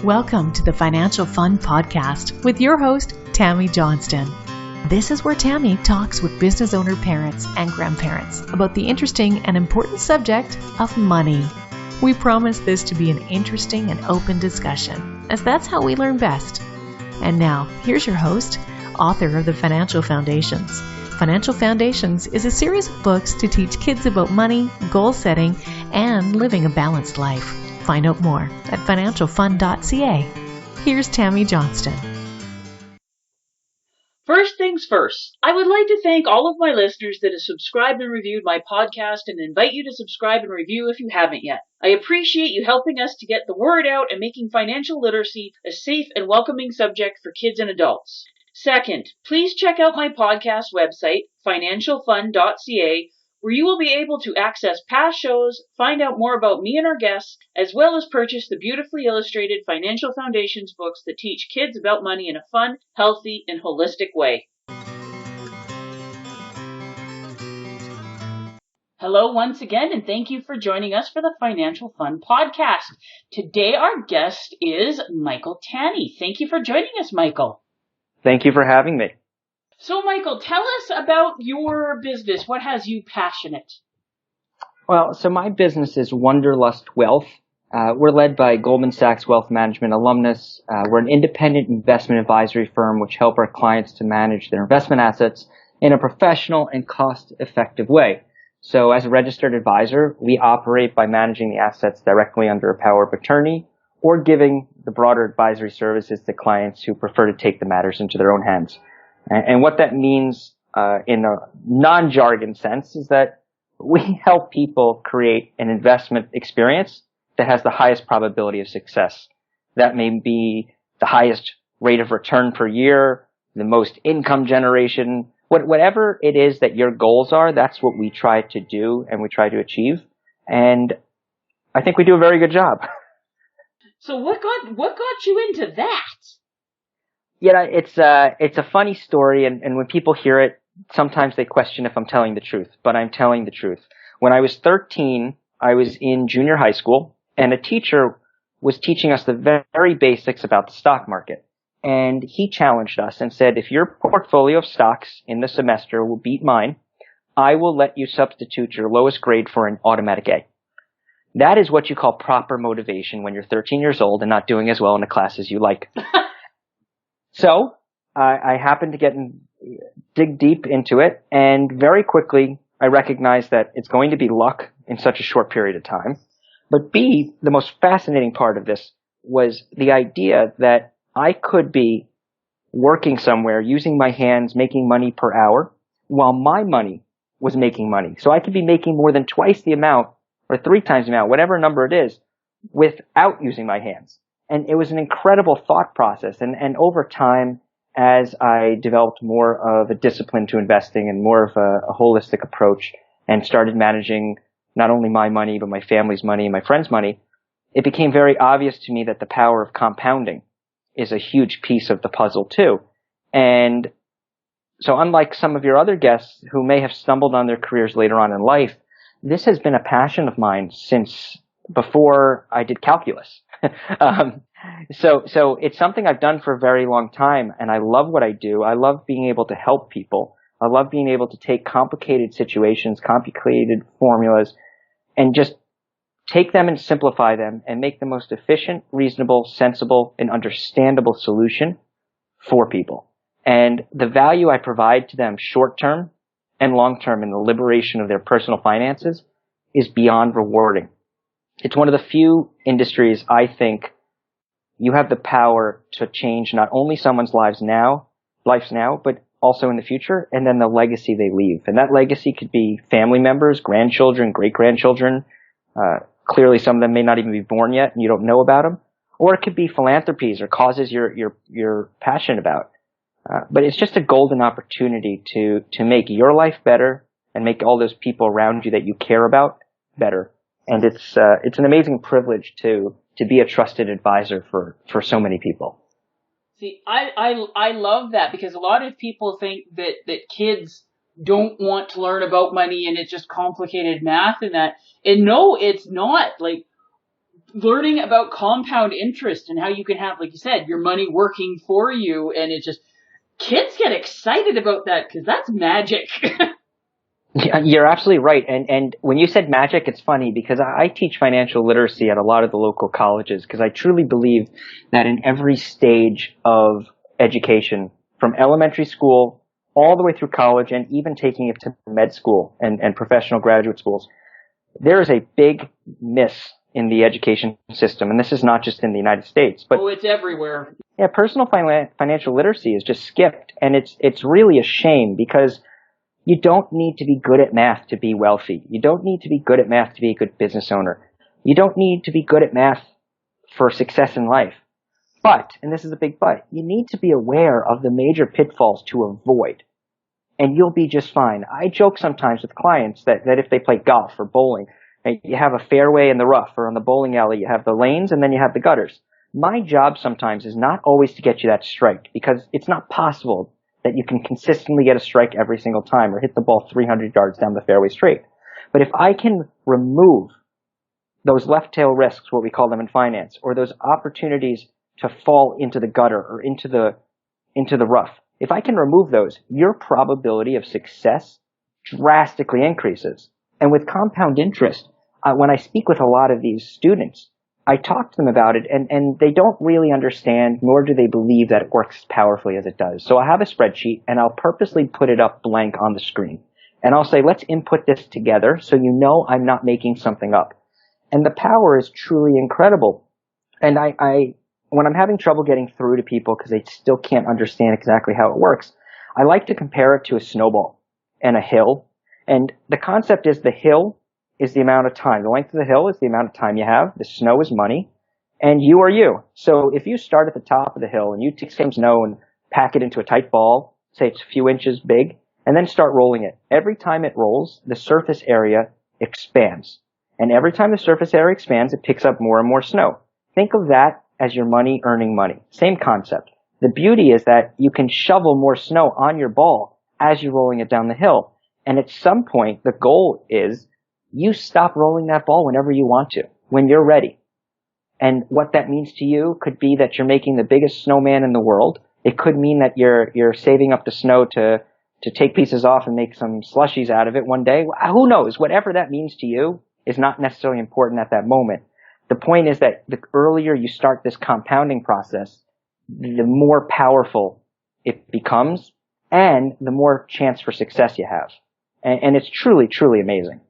Welcome to the Financial Fun Podcast with your host, Tammy Johnston. This is where Tammy talks with business owner parents and grandparents about the interesting and important subject of money. We promise this to be an interesting and open discussion, as that's how we learn best. And now, here's your host, author of the Financial Foundations. Financial Foundations is a series of books to teach kids about money, goal setting, and living a balanced life. Find out more at financialfun.ca. Here's Tammy Johnston. First things first, I would like to thank all of my listeners that have subscribed and reviewed my podcast and invite you to subscribe and review if you haven't yet. I appreciate you helping us to get the word out and making financial literacy a safe and welcoming subject for kids and adults. Second, please check out my podcast website, financialfun.ca, where you will be able to access past shows, find out more about me and our guests, as well as purchase the beautifully illustrated Financial Foundations books that teach kids about money in a fun, healthy, and holistic way. Hello once again, and thank you for joining us for the Financial Fun Podcast. Today our guest is Michael Tanney. Thank you for joining us, Michael. Thank you for having me. So, Michael, tell us about your business. What has you passionate? Well, so my business is Wanderlust Wealth. We're led by Goldman Sachs Wealth Management alumnus. We're an independent investment advisory firm which help our clients to manage their investment assets in a professional and cost-effective way. So as a registered advisor, we operate by managing the assets directly under a power of attorney or giving the broader advisory services to clients who prefer to take the matters into their own hands. And what that means in a non-jargon sense is that we help people create an investment experience that has the highest probability of success. That may be the highest rate of return per year, the most income generation, whatever it is that your goals are, that's what we try to do and we try to achieve. And I think we do a very good job. So what got you into that? Yeah, it's a funny story, and when people hear it, sometimes they question if I'm telling the truth, but I'm telling the truth. When I was 13, I was in junior high school, and a teacher was teaching us the very basics about the stock market. And he challenged us and said, if your portfolio of stocks in the semester will beat mine, I will let you substitute your lowest grade for an automatic A. That is what you call proper motivation when you're 13 years old and not doing as well in the classes you like. So I happened to dig deep into it, and very quickly I recognized that it's going to be luck in such a short period of time. But B, the most fascinating part of this was the idea that I could be working somewhere, using my hands, making money per hour, while my money was making money. So I could be making more than twice the amount or 3 times the amount, whatever number it is, without using my hands. And it was an incredible thought process. And over time, as I developed more of a discipline to investing and more of a holistic approach and started managing not only my money, but my family's money and my friends' money, it became very obvious to me that the power of compounding is a huge piece of the puzzle too. And so unlike some of your other guests who may have stumbled on their careers later on in life, this has been a passion of mine since before I did calculus. So it's something I've done for a very long time, and I love what I do. I love being able to help people. I love being able to take complicated situations, complicated formulas, and just take them and simplify them and make the most efficient, reasonable, sensible, and understandable solution for people. And the value I provide to them short-term and long-term in the liberation of their personal finances is beyond rewarding. It's one of the few industries I think you have the power to change not only someone's lives now, but also in the future, and then the legacy they leave. And that legacy could be family members, grandchildren, great-grandchildren. Clearly some of them may not even be born yet and you don't know about them. Or it could be philanthropies or causes you're passionate about. But it's just a golden opportunity to make your life better and make all those people around you that you care about better. And it's an amazing privilege to be a trusted advisor for so many people. See, I love that, because a lot of people think that kids don't want to learn about money and it's just complicated math and that. And no, it's not. Like, learning about compound interest and how you can have, like you said, your money working for you. And it just, kids get excited about that because that's magic. Yeah, you're absolutely right. And when you said magic, it's funny because I teach financial literacy at a lot of the local colleges because I truly believe that in every stage of education, from elementary school all the way through college and even taking it to med school and professional graduate schools, there is a big miss in the education system. And this is not just in the United States, but it's everywhere. Yeah, personal financial literacy is just skipped. And it's really a shame because you don't need to be good at math to be wealthy. You don't need to be good at math to be a good business owner. You don't need to be good at math for success in life. But, and this is a big but, you need to be aware of the major pitfalls to avoid. And you'll be just fine. I joke sometimes with clients that if they play golf or bowling, you have a fairway in the rough, or on the bowling alley, you have the lanes and then you have the gutters. My job sometimes is not always to get you that strike because it's not possible that you can consistently get a strike every single time or hit the ball 300 yards down the fairway straight. But if I can remove those left tail risks, what we call them in finance, or those opportunities to fall into the gutter or into the rough, if I can remove those, your probability of success drastically increases. And with compound interest, when I speak with a lot of these students, I talk to them about it, and they don't really understand, nor do they believe that it works as powerfully as it does. So I have a spreadsheet, and I'll purposely put it up blank on the screen. And I'll say, let's input this together so you know I'm not making something up. And the power is truly incredible. And when I'm having trouble getting through to people because they still can't understand exactly how it works, I like to compare it to a snowball and a hill. And the concept is the hill is the amount of time. The length of the hill is the amount of time you have. The snow is money. And you are you. So if you start at the top of the hill and you take some snow and pack it into a tight ball, say it's a few inches big, and then start rolling it. Every time it rolls, the surface area expands. And every time the surface area expands, it picks up more and more snow. Think of that as your money earning money. Same concept. The beauty is that you can shovel more snow on your ball as you're rolling it down the hill. And at some point, the goal is you stop rolling that ball whenever you want to, when you're ready. And what that means to you could be that you're making the biggest snowman in the world. It could mean that you're saving up the snow to take pieces off and make some slushies out of it one day. Who knows? Whatever that means to you is not necessarily important at that moment. The point is that the earlier you start this compounding process, the more powerful it becomes and the more chance for success you have. And it's truly, truly amazing.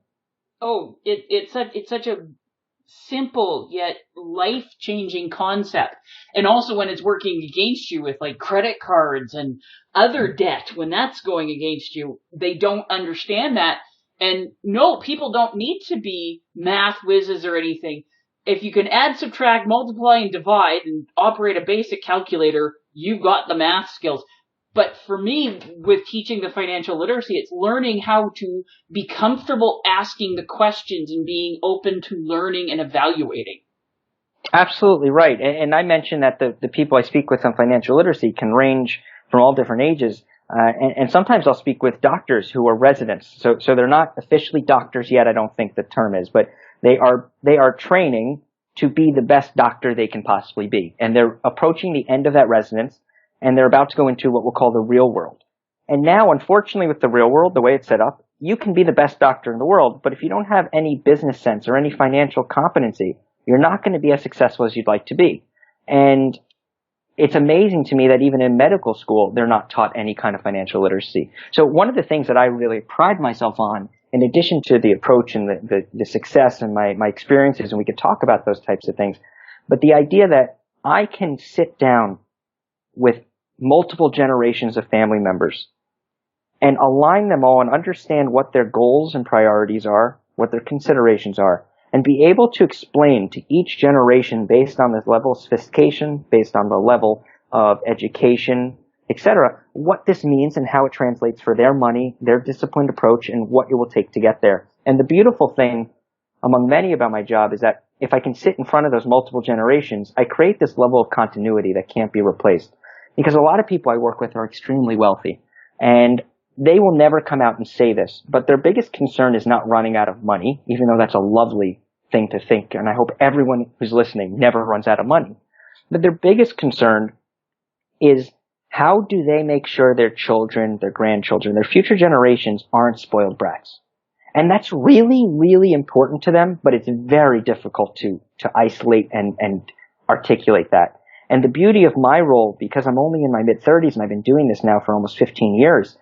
Oh, it's such a simple yet life-changing concept. And also when it's working against you with like credit cards and other debt, when that's going against you, they don't understand that. And no, people don't need to be math whizzes or anything. If you can add, subtract, multiply, and divide and operate a basic calculator, you've got the math skills. But for me, with teaching the financial literacy, it's learning how to be comfortable asking the questions and being open to learning and evaluating. Absolutely right. And I mentioned that the people I speak with on financial literacy can range from all different ages. And sometimes I'll speak with doctors who are residents. So they're not officially doctors yet, I don't think the term is, but they are training to be the best doctor they can possibly be. And they're approaching the end of that residence, and they're about to go into what we'll call the real world. And now, unfortunately, with the real world, the way it's set up, you can be the best doctor in the world, but if you don't have any business sense or any financial competency, you're not going to be as successful as you'd like to be. And it's amazing to me that even in medical school, they're not taught any kind of financial literacy. So one of the things that I really pride myself on, in addition to the approach and the success and my experiences, and we could talk about those types of things, but the idea that I can sit down with multiple generations of family members and align them all and understand what their goals and priorities are, what their considerations are, and be able to explain to each generation based on this level of sophistication, based on the level of education, etc., what this means and how it translates for their money, their disciplined approach, and what it will take to get there. And the beautiful thing among many about my job is that if I can sit in front of those multiple generations, I create this level of continuity that can't be replaced. Because a lot of people I work with are extremely wealthy, and they will never come out and say this, but their biggest concern is not running out of money, even though that's a lovely thing to think, and I hope everyone who's listening never runs out of money. But their biggest concern is, how do they make sure their children, their grandchildren, their future generations aren't spoiled brats? And that's really, really important to them, but it's very difficult to isolate and articulate that. And the beauty of my role, because I'm only in my mid-30s and I've been doing this now for almost 15 years,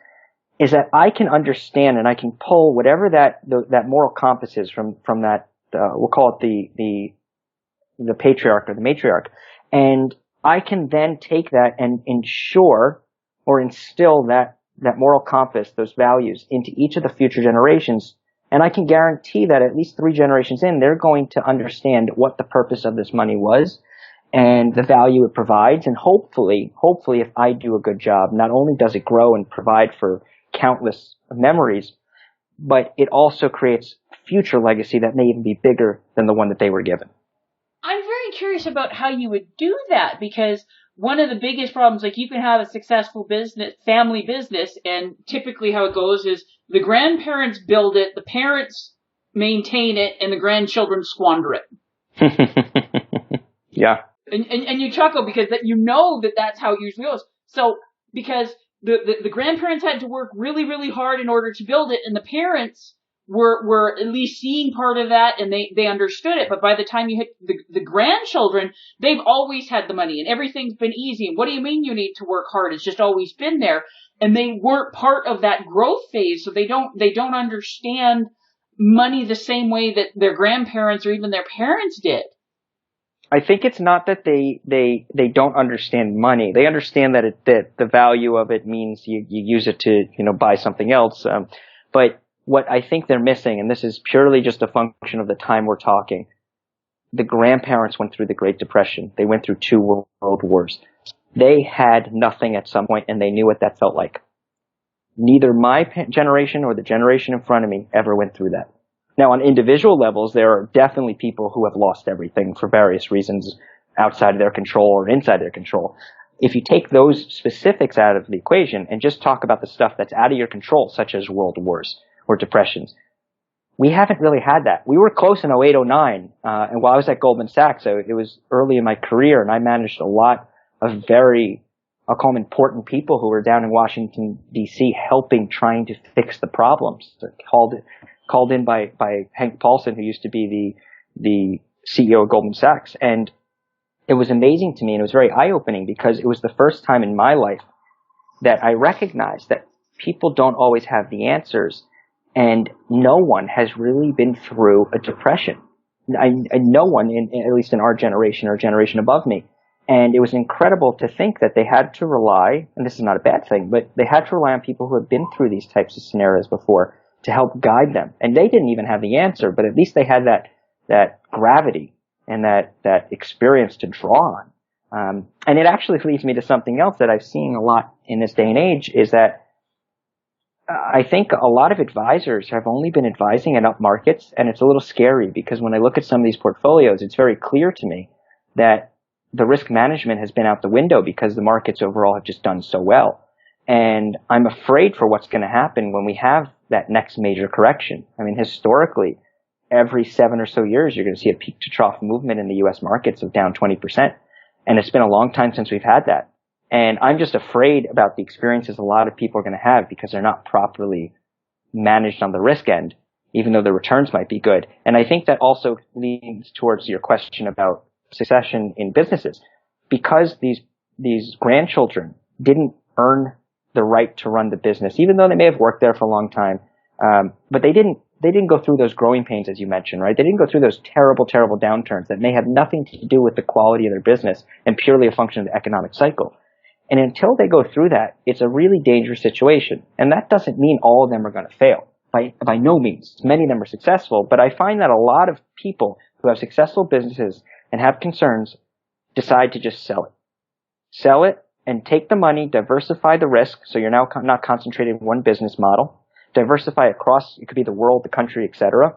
is that I can understand and I can pull whatever that moral compass is from that, we'll call it the patriarch or the matriarch, and I can then take that and ensure or instill that moral compass, those values, into each of the future generations. And I can guarantee that at least 3 generations in, they're going to understand what the purpose of this money was and the value it provides. And hopefully, if I do a good job, not only does it grow and provide for countless memories, but it also creates future legacy that may even be bigger than the one that they were given. I'm very curious about how you would do that, because one of the biggest problems, like, you can have a successful business, family business, and typically how it goes is the grandparents build it, the parents maintain it, and the grandchildren squander it. Yeah. And you chuckle because that you know that's how it usually goes. So because the grandparents had to work really, really hard in order to build it, and the parents were at least seeing part of that, and they understood it. But by the time you hit the grandchildren, they've always had the money and everything's been easy. And what do you mean you need to work hard? It's just always been there. And they weren't part of that growth phase, so they don't understand money the same way that their grandparents or even their parents did. I think it's not that they don't understand money. They understand that the value of it means you use it to, buy something else. But what I think they're missing, and this is purely just a function of the time we're talking, the grandparents went through the Great Depression. They went through 2 world wars. They had nothing at some point, and they knew what that felt like. Neither my generation or the generation in front of me ever went through that. Now, on individual levels, there are definitely people who have lost everything for various reasons outside of their control or inside their control. If you take those specifics out of the equation and just talk about the stuff that's out of your control, such as world wars or depressions, we haven't really had that. We were close in 08, 09, and while I was at Goldman Sachs, so it was early in my career, and I managed a lot of very, I'll call them important people who were down in Washington, D.C., helping, trying to fix the problems. Called in by Hank Paulson, who used to be the CEO of Goldman Sachs. And it was amazing to me, and it was very eye-opening, because it was the first time in my life that I recognized that people don't always have the answers, and no one has really been through a depression. No one, at least in our generation or a generation above me. And it was incredible to think that they had to rely, and this is not a bad thing, but they had to rely on people who have been through these types of scenarios before to help guide them. And they didn't even have the answer, but at least they had that gravity and that experience to draw on. And it actually leads me to something else that I've seen a lot in this day and age, is that I think a lot of advisors have only been advising in up markets, and it's a little scary, because when I look at some of these portfolios, it's very clear to me that the risk management has been out the window because the markets overall have just done so well. And I'm afraid for what's going to happen when we have that next major correction. I mean, historically, every 7 or so years, you're going to see a peak to trough movement in the U.S. markets of down 20%. And it's been a long time since we've had that. And I'm just afraid about the experiences a lot of people are going to have because they're not properly managed on the risk end, even though the returns might be good. And I think that also leads towards your question about succession in businesses. Because these grandchildren didn't earn the right to run the business, even though they may have worked there for a long time. But they didn't go through those growing pains, as you mentioned, right? They didn't go through those terrible, terrible downturns that may have nothing to do with the quality of their business and purely a function of the economic cycle. And until they go through that, it's a really dangerous situation. And that doesn't mean all of them are going to fail. By no means. Many of them are successful, but I find that a lot of people who have successful businesses and have concerns decide to just sell it. Sell it and take the money, diversify the risk, so you're now not concentrated in one business model. Diversify across, it could be the world, the country, etc.,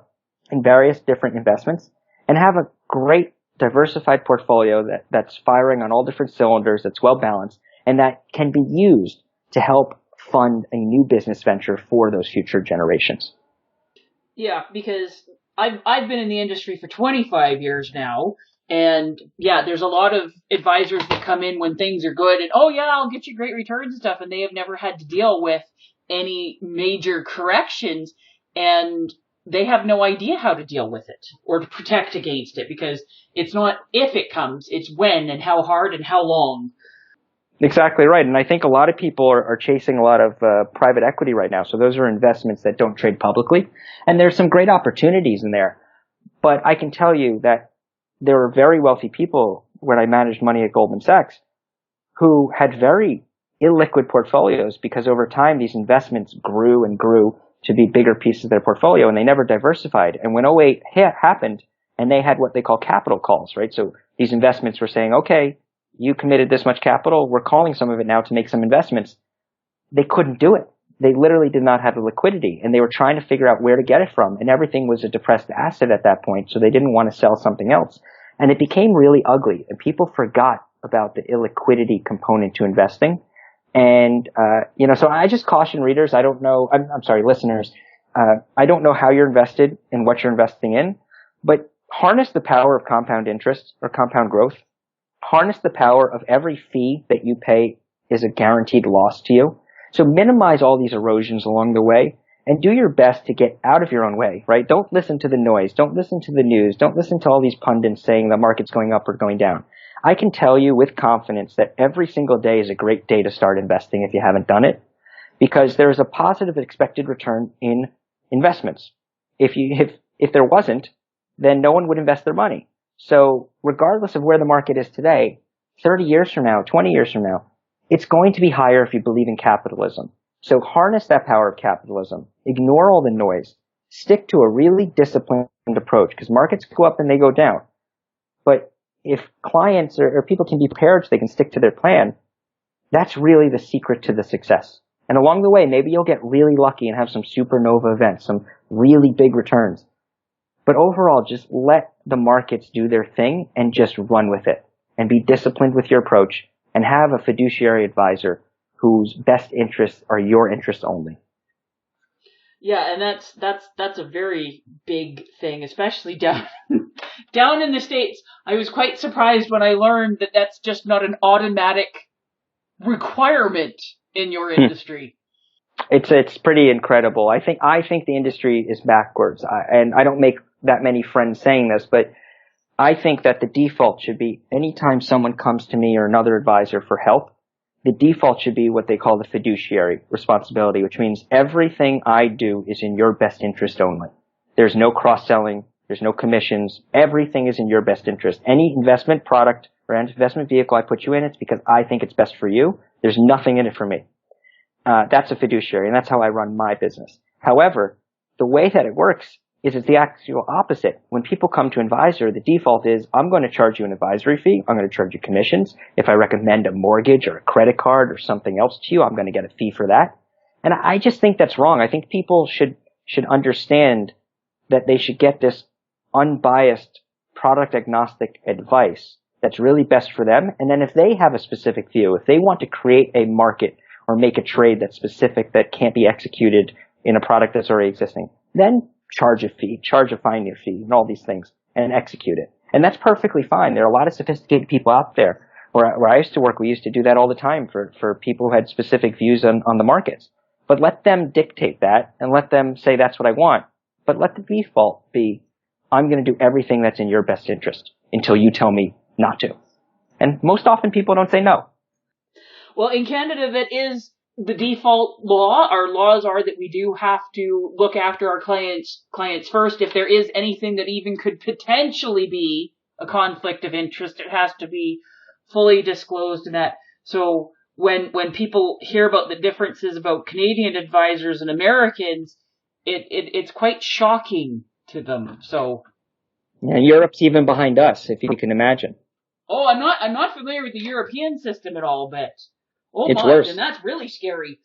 in various different investments, and have a great diversified portfolio that's firing on all different cylinders, that's well balanced, and that can be used to help fund a new business venture for those future generations. Yeah, because I've been in the industry for 25 years now, and yeah, there's a lot of advisors that come in when things are good, and oh yeah, I'll get you great returns and stuff, and they have never had to deal with any major corrections, and they have no idea how to deal with it or to protect against it, because it's not if it comes, it's when and how hard and how long. Exactly right. And I think a lot of people are chasing a lot of private equity right now. So those are investments that don't trade publicly. And there's some great opportunities in there. But I can tell you that there were very wealthy people when I managed money at Goldman Sachs who had very illiquid portfolios because over time these investments grew and grew to be bigger pieces of their portfolio, and they never diversified. And when '08 happened and they had what they call capital calls, right? So these investments were saying, okay, you committed this much capital, we're calling some of it now to make some investments. They couldn't do it. They literally did not have the liquidity, and they were trying to figure out where to get it from, and everything was a depressed asset at that point, so they didn't want to sell something else. And it became really ugly, and people forgot about the illiquidity component to investing. And, so I just caution readers, I don't know, I'm sorry, listeners, I don't know how you're invested and what you're investing in, but harness the power of compound interest or compound growth. Harness the power of every fee that you pay is a guaranteed loss to you. So minimize all these erosions along the way and do your best to get out of your own way, right? Don't listen to the noise. Don't listen to the news. Don't listen to all these pundits saying the market's going up or going down. I can tell you with confidence that every single day is a great day to start investing if you haven't done it, because there is a positive expected return in investments. If there wasn't, then no one would invest their money. So regardless of where the market is today, 30 years from now, 20 years from now, it's going to be higher if you believe in capitalism. So harness that power of capitalism. Ignore all the noise. Stick to a really disciplined approach, because markets go up and they go down. But if clients or people can be prepared so they can stick to their plan, that's really the secret to the success. And along the way, maybe you'll get really lucky and have some supernova events, some really big returns. But overall, just let the markets do their thing and just run with it and be disciplined with your approach and have a fiduciary advisor whose best interests are your interests only. Yeah, and that's a very big thing, especially down in the States. I was quite surprised when I learned that that's just not an automatic requirement in your industry. It's pretty incredible. I think the industry is backwards, and I don't make that many friends saying this, but I think that the default should be anytime someone comes to me or another advisor for help, the default should be what they call the fiduciary responsibility, which means everything I do is in your best interest only. There's no cross-selling. There's no commissions. Everything is in your best interest. Any investment product or investment vehicle I put you in, it's because I think it's best for you. There's nothing in it for me. That's a fiduciary, and that's how I run my business. However, the way that it works is it's the actual opposite. When people come to advisor, the default is I'm going to charge you an advisory fee. I'm going to charge you commissions. If I recommend a mortgage or a credit card or something else to you, I'm going to get a fee for that. And I just think that's wrong. I think people should understand that they should get this unbiased, product agnostic advice that's really best for them. And then if they have a specific view, if they want to create a market or make a trade that's specific that can't be executed in a product that's already existing, then charge a fee, charge a finding fee, and all these things, and execute it. And that's perfectly fine. There are a lot of sophisticated people out there. Where I used to work, we used to do that all the time for people who had specific views on the markets. But let them dictate that, and let them say that's what I want. But let the default be, I'm going to do everything that's in your best interest until you tell me not to. And most often people don't say no. Well, in Canada, that is the default law. Our laws are that we do have to look after our clients first. If there is anything that even could potentially be a conflict of interest, it has to be fully disclosed in that. So when people hear about the differences about Canadian advisors and Americans, it's quite shocking to them. So yeah, Europe's even behind us, if you can imagine. Oh, I'm not familiar with the European system at all, but it's worse. And that's really scary.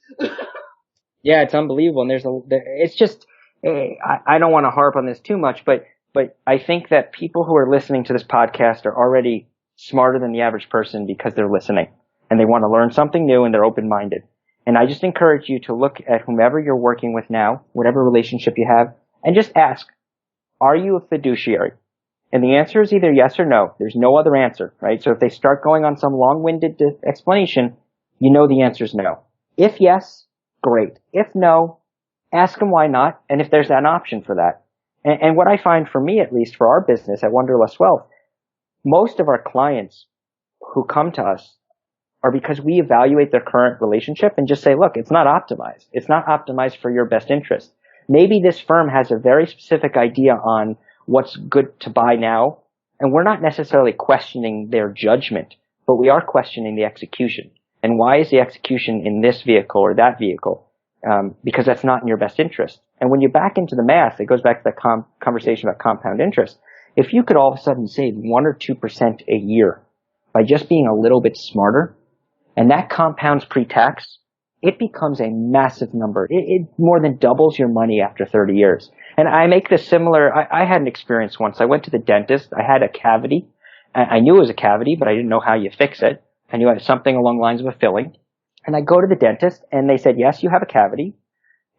Yeah, it's unbelievable. And it's just, I don't want to harp on this too much, but I think that people who are listening to this podcast are already smarter than the average person because they're listening and they want to learn something new and they're open-minded. And I just encourage you to look at whomever you're working with now, whatever relationship you have, and just ask, are you a fiduciary? And the answer is either yes or no. There's no other answer, right? So if they start going on some long-winded explanation, you know the answer is no. If yes, great. If no, ask them why not, and if there's an option for that. And what I find, for me at least, for our business at Wanderlust Wealth, most of our clients who come to us are because we evaluate their current relationship and just say, look, it's not optimized. It's not optimized for your best interest. Maybe this firm has a very specific idea on what's good to buy now, and we're not necessarily questioning their judgment, but we are questioning the execution. And why is the execution in this vehicle or that vehicle? Because that's not in your best interest. And when you back into the math, it goes back to that conversation about compound interest. If you could all of a sudden save 1 or 2% a year by just being a little bit smarter, and that compounds pre-tax, it becomes a massive number. It more than doubles your money after 30 years. And I make this similar. I had an experience once. I went to the dentist. I had a cavity. I knew it was a cavity, but I didn't know how you fix it. I knew I had something along the lines of a filling. And I go to the dentist, and they said, yes, you have a cavity,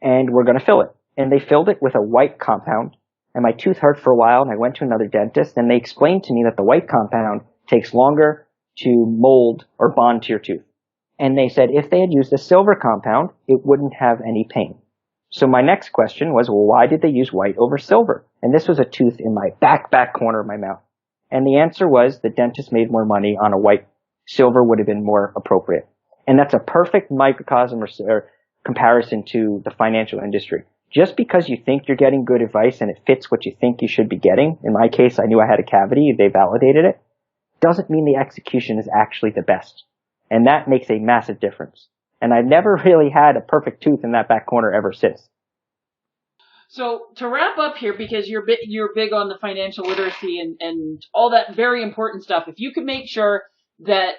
and we're going to fill it. And they filled it with a white compound. And my tooth hurt for a while, and I went to another dentist, and they explained to me that the white compound takes longer to mold or bond to your tooth. And they said if they had used a silver compound, it wouldn't have any pain. So my next question was, well, why did they use white over silver? And this was a tooth in my back corner of my mouth. And the answer was the dentist made more money on a white. Silver would have been more appropriate. And that's a perfect microcosm or comparison to the financial industry. Just because you think you're getting good advice and it fits what you think you should be getting, in my case, I knew I had a cavity, they validated it, doesn't mean the execution is actually the best. And that makes a massive difference. And I've never really had a perfect tooth in that back corner ever since. So to wrap up here, because you're big on the financial literacy and all that very important stuff, if you could make sure that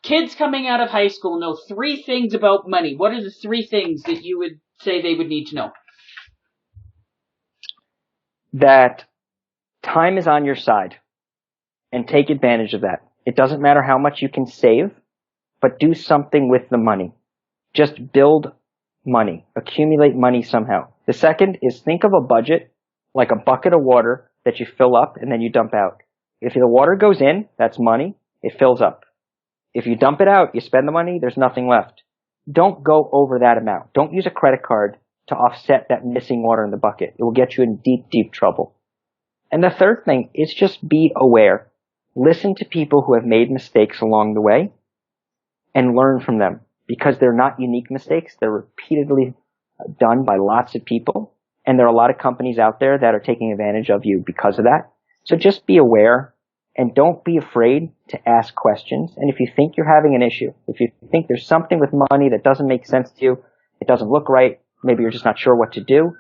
kids coming out of high school know 3 things about money, what are the 3 things that you would say they would need to know? That time is on your side, and take advantage of that. It doesn't matter how much you can save, but do something with the money. Just build money. Accumulate money somehow. The second is think of a budget like a bucket of water that you fill up and then you dump out. If the water goes in, that's money. It fills up. If you dump it out, you spend the money, there's nothing left. Don't go over that amount. Don't use a credit card to offset that missing water in the bucket. It will get you in deep, deep trouble. And the third thing is just be aware. Listen to people who have made mistakes along the way and learn from them, because they're not unique mistakes. They're repeatedly done by lots of people. And there are a lot of companies out there that are taking advantage of you because of that. So just be aware and don't be afraid to ask questions. And if you think you're having an issue, if you think there's something with money that doesn't make sense to you, it doesn't look right, maybe you're just not sure what to do,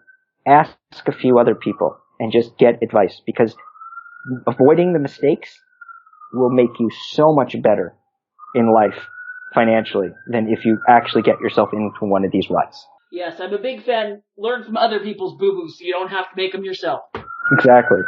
ask a few other people and just get advice, because avoiding the mistakes will make you so much better in life financially than if you actually get yourself into one of these ruts. Yes, I'm a big fan. Learn from other people's boo-boos so you don't have to make them yourself. Exactly.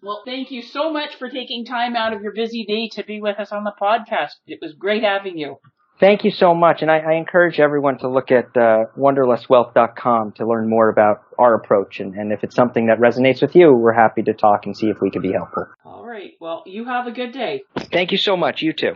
Well, thank you so much for taking time out of your busy day to be with us on the podcast. It was great having you. Thank you so much. And I encourage everyone to look at wanderlustwealth.com to learn more about our approach. And if it's something that resonates with you, we're happy to talk and see if we can be helpful. All right. Well, you have a good day. Thank you so much. You too.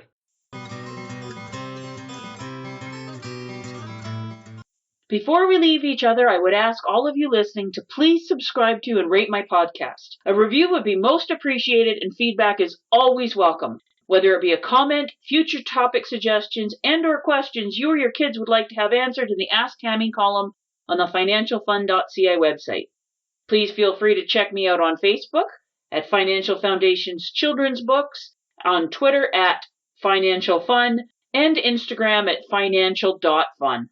Before we leave each other, I would ask all of you listening to please subscribe to and rate my podcast. A review would be most appreciated, and feedback is always welcome. Whether it be a comment, future topic suggestions, and or questions you or your kids would like to have answered in the Ask Tammy column on the financialfund.ca website. Please feel free to check me out on Facebook at Financial Foundation's Children's Books, on Twitter at Financial Fun, and Instagram at financial.fun.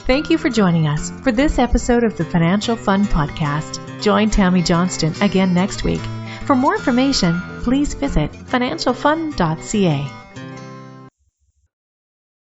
Thank you for joining us for this episode of the Financial Fun Podcast. Join Tammy Johnston again next week. For more information, please visit financialfun.ca.